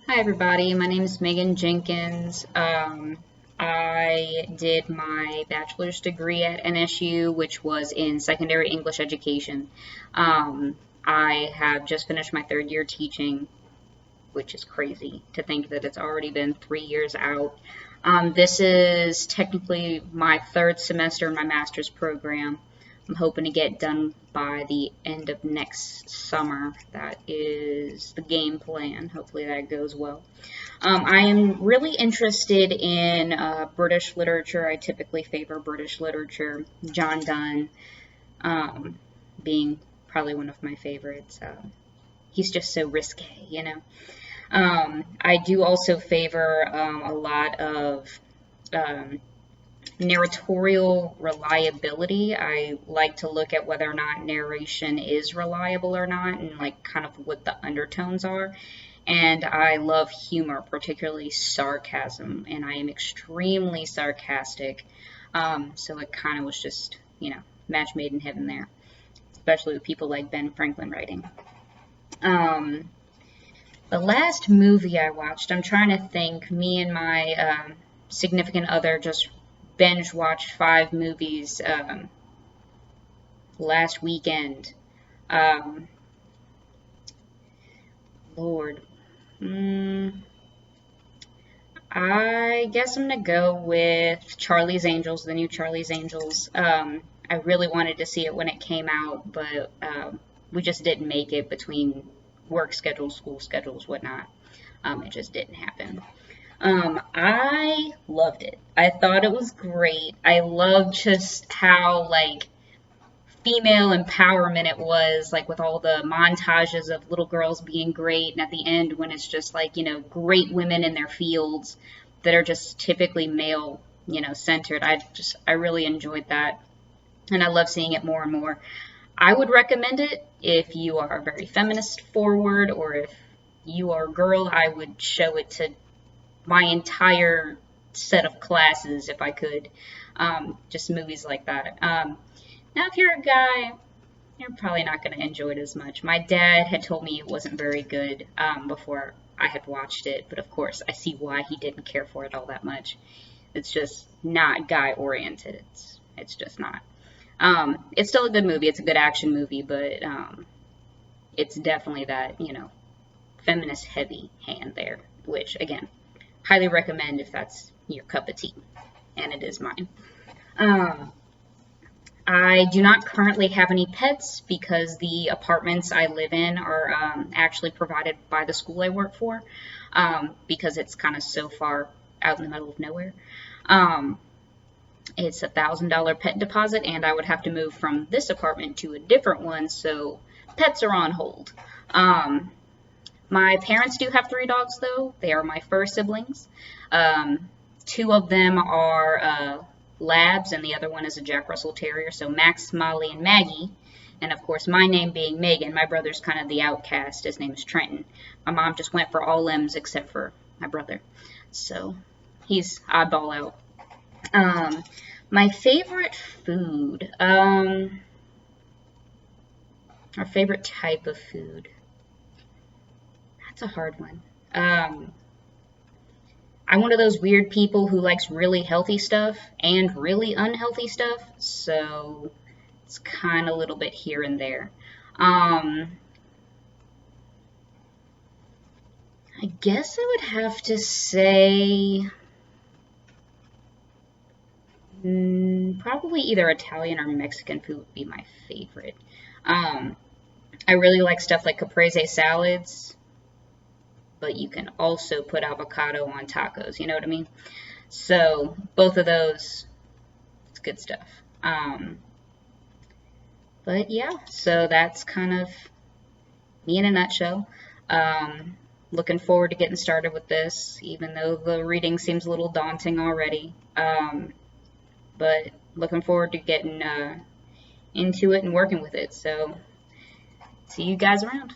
Hi everybody, my name is Megan Jenkins. I did my bachelor's degree at NSU, which was in secondary English education. I have just finished my third year teaching, which is crazy to think that it's already been 3 years out. This is technically my third semester in my master's program. I'm hoping to get done by the end of next summer. That is the game plan. Hopefully that goes well. I am really interested in British literature. I typically favor British literature. John Donne being probably one of my favorites. He's just so risque, you know. I do also favor a lot of narratorial reliability. I like to look at whether or not narration is reliable or not and like kind of what the undertones are. And I love humor, particularly sarcasm, and I am extremely sarcastic. So it kind of was just, match made in heaven there, especially with people like Ben Franklin writing. The last movie I watched, I'm trying to think, me and my significant other just binge watched 5 movies last weekend. Lord. I guess I'm going to go with Charlie's Angels, the new Charlie's Angels. I really wanted to see it when it came out, but we just didn't make it between work schedules, school schedules, whatnot. It just didn't happen. I loved it. I thought it was great. I loved just how, female empowerment it was, with all the montages of little girls being great, and at the end when it's just great women in their fields that are just typically male, centered. I really enjoyed that, and I love seeing it more and more. I would recommend it if you are very feminist forward, or if you are a girl. I would show it to my entire set of classes if I could. Just movies like that. Now, if you're a guy, you're probably not going to enjoy it as much. My dad had told me it wasn't very good before I had watched it, but of course, I see why he didn't care for it all that much. It's just not guy-oriented. It's just not. It's still a good movie. It's a good action movie, but it's definitely that, feminist-heavy hand there, which, again, highly recommend if that's your cup of tea, and it is mine. I do not currently have any pets because the apartments I live in are actually provided by the school I work for, because it's kind of so far out in the middle of nowhere. It's $1,000 pet deposit, and I would have to move from this apartment to a different one, so pets are on hold. My parents do have 3 dogs, though. They are my fur siblings. 2 of them are labs, and the other one is a Jack Russell Terrier, so Max, Molly, and Maggie. And of course, my name being Megan, my brother's kind of the outcast. His name is Trenton. My mom just went for all M's except for my brother, so he's oddball out. My favorite food, our favorite type of food. That's a hard one. I'm one of those weird people who likes really healthy stuff and really unhealthy stuff, so it's kind of a little bit here and there. I guess I would have to say probably either Italian or Mexican food would be my favorite. I really like stuff like caprese salads, but you can also put avocado on tacos, you know what I mean? So both of those, it's good stuff. But yeah, so that's kind of me in a nutshell. Looking forward to getting started with this, even though the reading seems a little daunting already. But looking forward to getting into it and working with it. So see you guys around.